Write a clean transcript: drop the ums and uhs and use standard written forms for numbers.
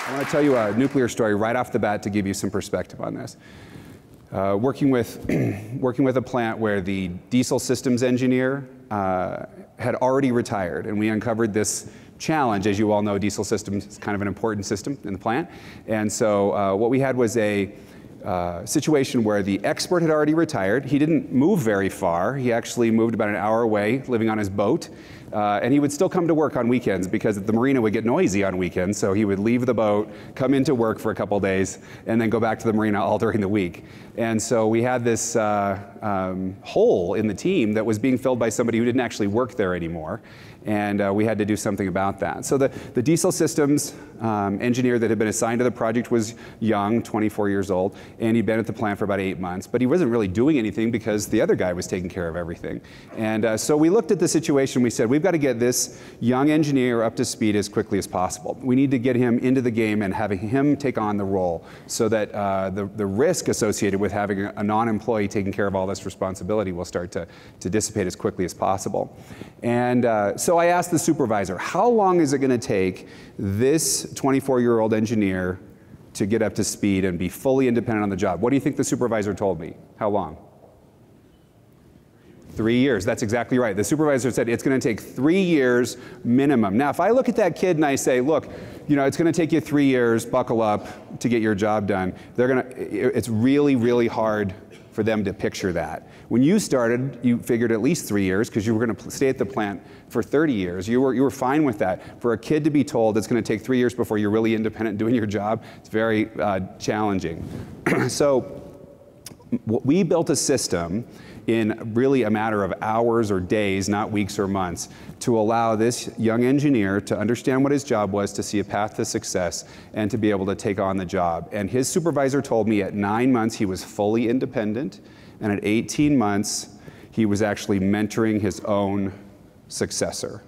I want to tell you a nuclear story right off the bat to give you some perspective on this. Working with a plant where the diesel systems engineer had already retired, and we uncovered this challenge. As you all know, diesel systems is kind of an important system in the plant. And so what we had was a situation where the expert had already retired. He didn't move very far. He actually moved about an hour away, living on his boat. And he would still come to work on weekends because the marina would get noisy on weekends. So he would leave the boat, come into work for a couple days, and then go back to the marina all during the week. And so we had this hole in the team that was being filled by somebody who didn't actually work there anymore. And we had to do something about that. So the diesel systems engineer that had been assigned to the project was young, 24 years old, and he'd been at the plant for about 8 months. But he wasn't really doing anything because the other guy was taking care of everything. And so we looked at the situation. We said, we've got to get this young engineer up to speed as quickly as possible. We need to get him into the game and having him take on the role so that the risk associated with having a non-employee taking care of all this responsibility will start to dissipate as quickly as possible. And so I asked the supervisor, how long is it going to take this 24-year-old engineer to get up to speed and be fully independent on the job? What do you think the supervisor told me? How long? 3 years. That's exactly right. The supervisor said it's going to take 3 years minimum. Now, if I look at that kid and I say, look, you know, it's going to take you 3 years, buckle up to get your job done, it's really, really hard for them to picture that. When you started, you figured at least 3 years because you were going to stay at the plant for 30 years. You were fine with that. For a kid to be told it's going to take 3 years before you're really independent doing your job, it's very challenging. So we built a system in really a matter of hours or days, not weeks or months, to allow this young engineer to understand what his job was, to see a path to success, and to be able to take on the job. And his supervisor told me at 9 months he was fully independent, and at 18 months he was actually mentoring his own successor.